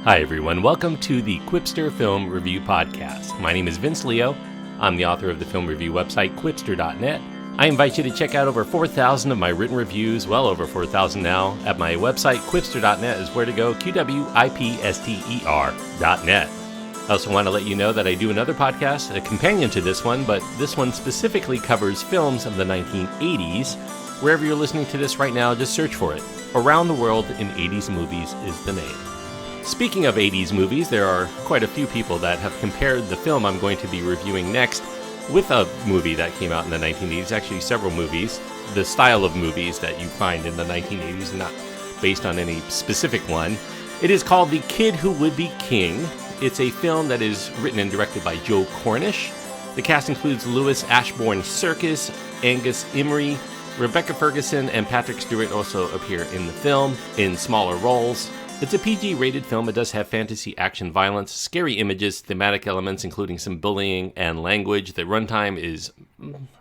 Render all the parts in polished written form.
Hi everyone, welcome to the Quipster Film Review Podcast. My name is Vince Leo. I'm the author of the film review website, quipster.net. I invite you to check out over 4,000 of my written reviews, well over 4,000 now, at my website, quipster.net is where to go, quipster.net. I also want to let you know that I do another podcast, a companion to this one, but this one specifically covers films of the 1980s. Wherever you're listening to this right now, just search for it. Around the World in 80s Movies is the name. Speaking of 80s movies, there are quite a few people that have compared the film I'm going to be reviewing next with a movie that came out in the 1980s, actually several movies, the style of movies that you find in the 1980s, not based on any specific one. It is called The Kid Who Would Be King. It's a film that is written and directed by Joe Cornish. The cast includes Louis Ashbourne Serkis, Angus Imrie, Rebecca Ferguson, and Patrick Stewart also appear in the film in smaller roles. It's a PG-rated film. It does have fantasy, action, violence, scary images, thematic elements, including some bullying and language. The runtime is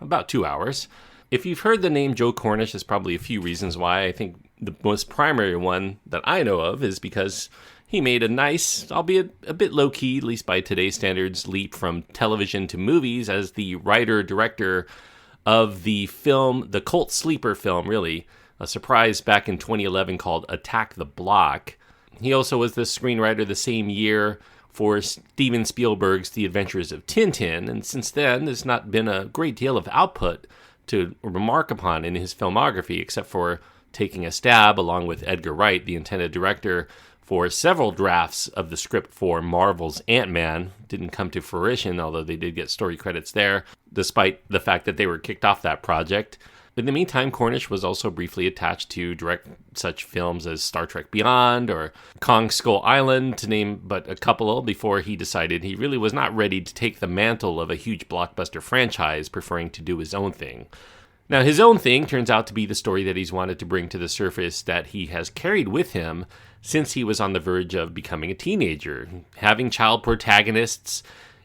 about 2 hours. If you've heard the name Joe Cornish, there's probably a few reasons why. I think the most primary one that I know of is because he made a nice, albeit a bit low-key, at least by today's standards, leap from television to movies as the writer-director of the film, the cult sleeper film, really, a surprise back in 2011 called Attack the Block. He also was the screenwriter the same year for Steven Spielberg's The Adventures of Tintin, and since then, there's not been a great deal of output to remark upon in his filmography, except for taking a stab, along with Edgar Wright, the intended director, for several drafts of the script for Marvel's Ant-Man. Didn't come to fruition, although they did get story credits there, despite the fact that they were kicked off that project. In the meantime, Cornish was also briefly attached to direct such films as Star Trek Beyond or Kong Skull Island, to name but a couple, before he decided he really was not ready to take the mantle of a huge blockbuster franchise, preferring to do his own thing. Now, his own thing turns out to be the story that he's wanted to bring to the surface that he has carried with him since he was on the verge of becoming a teenager. Having child protagonists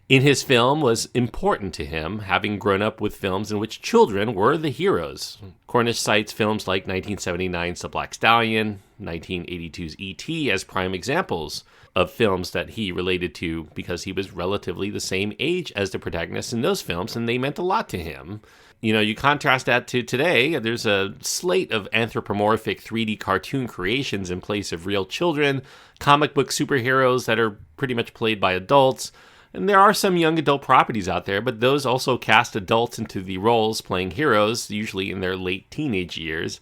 in his film was important to him, having grown up with films in which children were the heroes. Cornish cites films like 1979's The Black Stallion, 1982's E.T. as prime examples of films that he related to because he was relatively the same age as the protagonists in those films, and they meant a lot to him. You know, you contrast that to today, there's a slate of anthropomorphic 3D cartoon creations in place of real children, comic book superheroes that are pretty much played by adults. And there are some young adult properties out there, but those also cast adults into the roles playing heroes, usually in their late teenage years.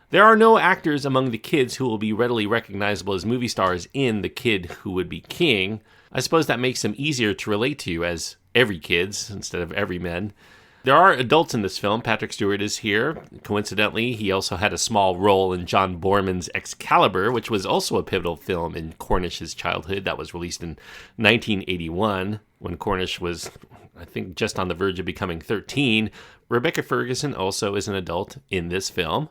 There are no actors among the kids who will be readily recognizable as movie stars in The Kid Who Would Be King. I suppose that makes them easier to relate to as every kids instead of every men. There are adults in this film. Patrick Stewart is here. Coincidentally, he also had a small role in John Boorman's Excalibur, which was also a pivotal film in Cornish's childhood. That was released in 1981, when Cornish was, I think, just on the verge of becoming 13. Rebecca Ferguson also is an adult in this film.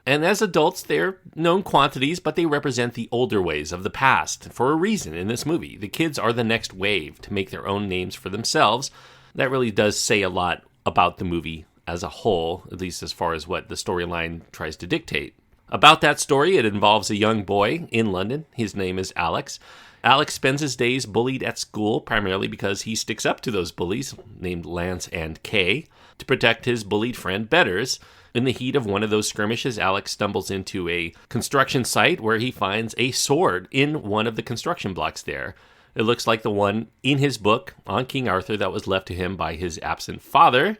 And as adults, they're known quantities, but they represent the older ways of the past for a reason in this movie. The kids are the next wave to make their own names for themselves. That really does say a lot about the movie as a whole, at least as far as what the storyline tries to dictate. About that story, it involves a young boy in London. His name is Alex. Alex spends his days bullied at school, primarily because he sticks up to those bullies, named Lance and Kaye, to protect his bullied friend Betters. In the heat of one of those skirmishes, Alex stumbles into a construction site where he finds a sword in one of the construction blocks there. It looks like the one in his book on King Arthur that was left to him by his absent father.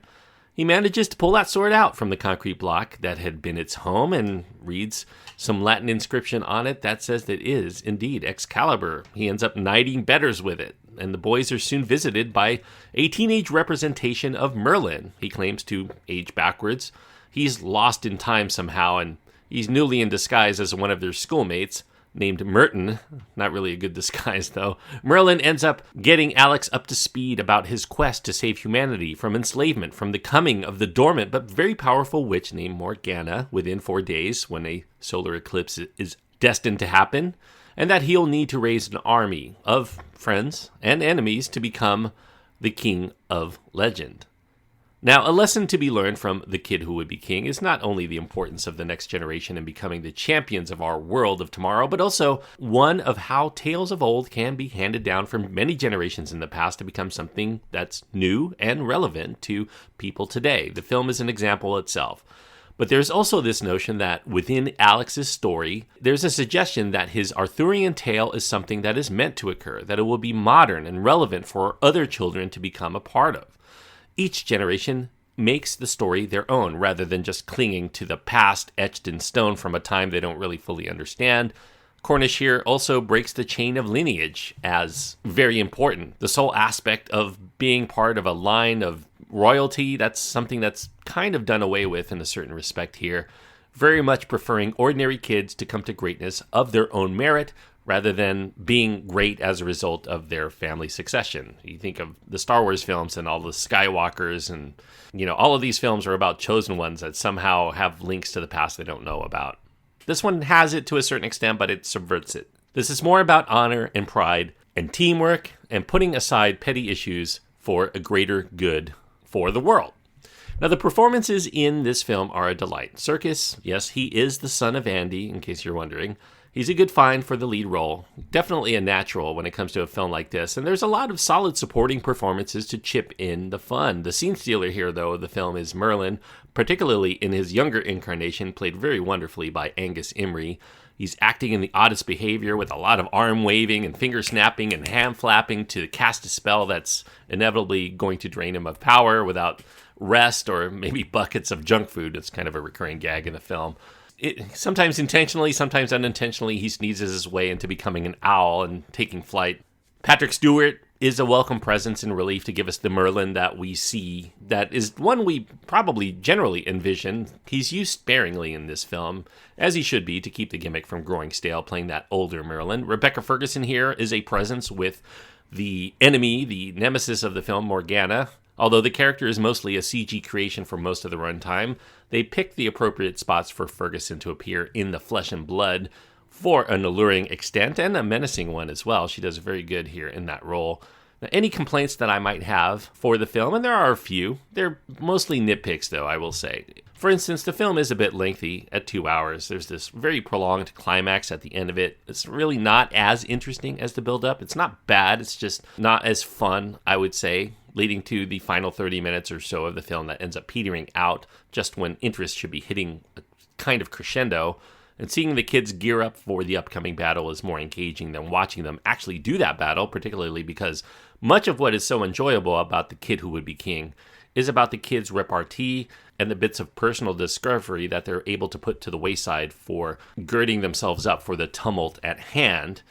He manages to pull that sword out from the concrete block that had been its home and reads some Latin inscription on it that says that it is indeed Excalibur. He ends up knighting Betters with it, and the boys are soon visited by a teenage representation of Merlin. He claims to age backwards. He's lost in time somehow, and he's newly in disguise as one of their schoolmates, named Merton. Not really a good disguise, though. Merlin ends up getting Alex up to speed about his quest to save humanity from enslavement, from the coming of the dormant but very powerful witch named Morgana within 4 days, when a solar eclipse is destined to happen, and that he'll need to raise an army of friends and enemies to become the king of legend. Now, a lesson to be learned from The Kid Who Would Be King is not only the importance of the next generation and becoming the champions of our world of tomorrow, but also one of how tales of old can be handed down from many generations in the past to become something that's new and relevant to people today. The film is an example itself. But there's also this notion that within Alex's story, there's a suggestion that his Arthurian tale is something that is meant to occur, that it will be modern and relevant for other children to become a part of. Each generation makes the story their own, rather than just clinging to the past etched in stone from a time they don't really fully understand. Cornish here also breaks the chain of lineage as very important. The sole aspect of being part of a line of royalty, that's something that's kind of done away with in a certain respect here. Very much preferring ordinary kids to come to greatness of their own merit, rather than being great as a result of their family succession. You think of the Star Wars films and all the Skywalkers, and all of these films are about chosen ones that somehow have links to the past they don't know about. This one has it to a certain extent, but it subverts it. This is more about honor and pride and teamwork and putting aside petty issues for a greater good for the world. Now, the performances in this film are a delight. Serkis, yes, he is the son of Andy, in case you're wondering. He's a good find for the lead role. Definitely a natural when it comes to a film like this. And there's a lot of solid supporting performances to chip in the fun. The scene stealer here, though, of the film is Merlin, particularly in his younger incarnation, played very wonderfully by Angus Imrie. He's acting in the oddest behavior with a lot of arm waving and finger snapping and hand flapping to cast a spell that's inevitably going to drain him of power without rest or maybe buckets of junk food. It's kind of a recurring gag in the film. Sometimes intentionally, sometimes unintentionally, he sneezes his way into becoming an owl and taking flight. Patrick Stewart is a welcome presence and relief to give us the Merlin that we see. That is one we probably generally envision. He's used sparingly in this film, as he should be, to keep the gimmick from growing stale, playing that older Merlin. Rebecca Ferguson here is a presence with the enemy, the nemesis of the film, Morgana. Although the character is mostly a CG creation for most of the runtime, they picked the appropriate spots for Ferguson to appear in the flesh and blood for an alluring extent and a menacing one as well. She does very good here in that role. Now, any complaints that I might have for the film, and there are a few, they're mostly nitpicks though, I will say. For instance, the film is a bit lengthy at 2 hours. There's this very prolonged climax at the end of it. It's really not as interesting as the build-up. It's not bad, it's just not as fun, I would say, leading to the final 30 minutes or so of the film that ends up petering out just when interest should be hitting a kind of crescendo. And seeing the kids gear up for the upcoming battle is more engaging than watching them actually do that battle, particularly because much of what is so enjoyable about The Kid Who Would Be King is about the kids' repartee and the bits of personal discovery that they're able to put to the wayside for girding themselves up for the tumult at hand.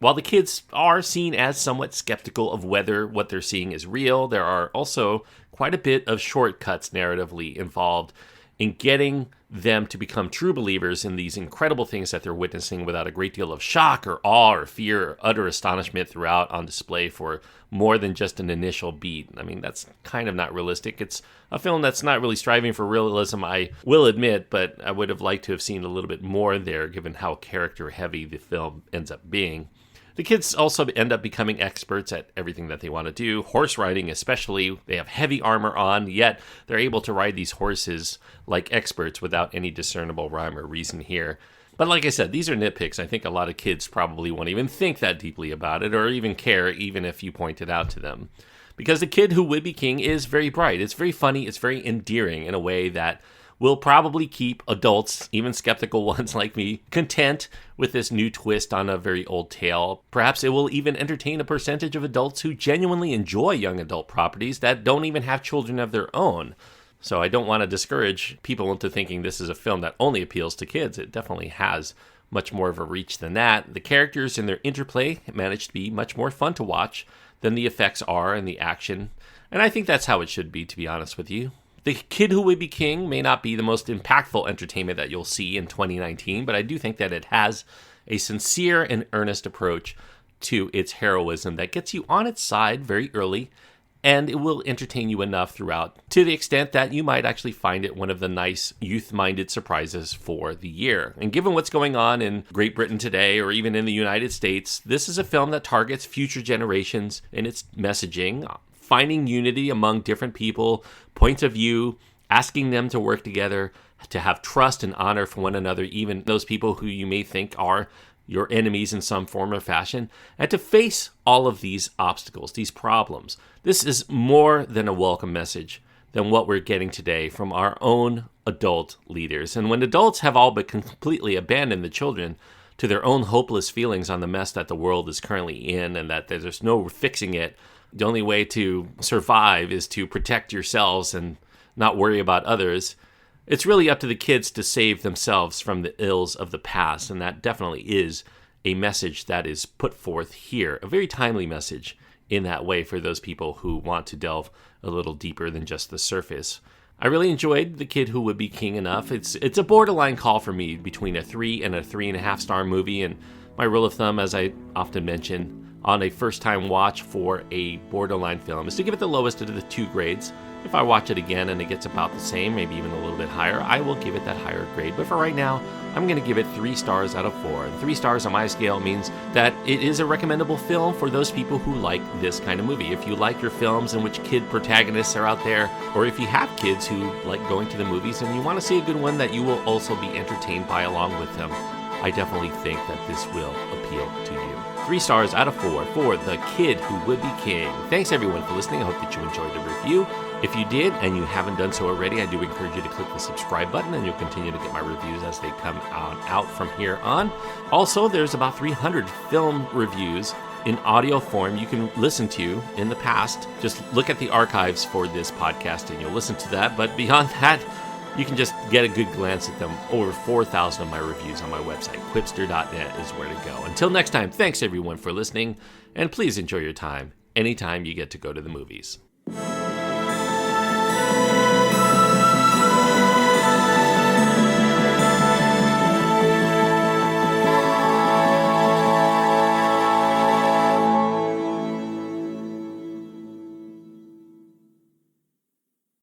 While the kids are seen as somewhat skeptical of whether what they're seeing is real, there are also quite a bit of shortcuts narratively involved in getting them to become true believers in these incredible things that they're witnessing without a great deal of shock or awe or fear or utter astonishment throughout on display for more than just an initial beat. I mean, that's kind of not realistic. It's a film that's not really striving for realism, I will admit, but I would have liked to have seen a little bit more there given how character heavy the film ends up being. The kids also end up becoming experts at everything that they want to do. Horse riding especially. They have heavy armor on, yet they're able to ride these horses like experts without any discernible rhyme or reason here. But like I said, these are nitpicks. I think a lot of kids probably won't even think that deeply about it or even care, even if you point it out to them. Because The Kid Who Would Be King is very bright. It's very funny. It's very endearing in a way that will probably keep adults, even skeptical ones like me, content with this new twist on a very old tale. Perhaps it will even entertain a percentage of adults who genuinely enjoy young adult properties that don't even have children of their own. So I don't want to discourage people into thinking this is a film that only appeals to kids. It definitely has much more of a reach than that. The characters and their interplay manage to be much more fun to watch than the effects are and the action. And I think that's how it should be, to be honest with you. The Kid Who Would Be King may not be the most impactful entertainment that you'll see in 2019, but I do think that it has a sincere and earnest approach to its heroism that gets you on its side very early, and it will entertain you enough throughout to the extent that you might actually find it one of the nice youth-minded surprises for the year. And given what's going on in Great Britain today, or even in the United States, this is a film that targets future generations in its messaging finding unity among different people, points of view, asking them to work together, to have trust and honor for one another, even those people who you may think are your enemies in some form or fashion, and to face all of these obstacles, these problems. This is more than a welcome message than what we're getting today from our own adult leaders. And when adults have all but completely abandoned the children to their own hopeless feelings on the mess that the world is currently in and that there's no fixing it, the only way to survive is to protect yourselves and not worry about others, it's really up to the kids to save themselves from the ills of the past, and that definitely is a message that is put forth here, a very timely message in that way for those people who want to delve a little deeper than just the surface. I really enjoyed The Kid Who Would Be King enough. It's a borderline call for me between a 3 and a 3.5 star movie, and my rule of thumb, as I often mention, on a first-time watch for a borderline film is to give it the lowest of the 2 grades. If I watch it again and it gets about the same, maybe even a little bit higher, I will give it that higher grade. But for right now, I'm going to give it 3 stars out of 4. And 3 stars on my scale means that it is a recommendable film for those people who like this kind of movie. If you like your films in which kid protagonists are out there, or if you have kids who like going to the movies and you want to see a good one that you will also be entertained by along with them, I definitely think that this will appeal to you. 3 stars out of 4 for The Kid Who Would Be King. Thanks everyone for listening. I hope that you enjoyed the review. If you did and you haven't done so already, I do encourage you to click the subscribe button and you'll continue to get my reviews as they come out from here on. Also, there's about 300 film reviews in audio form you can listen to in the past. Just look at the archives for this podcast and you'll listen to that. But beyond that, you can just get a good glance at them. Over 4,000 of my reviews on my website. Quipster.net is where to go. Until next time, thanks everyone for listening, and please enjoy your time anytime you get to go to the movies.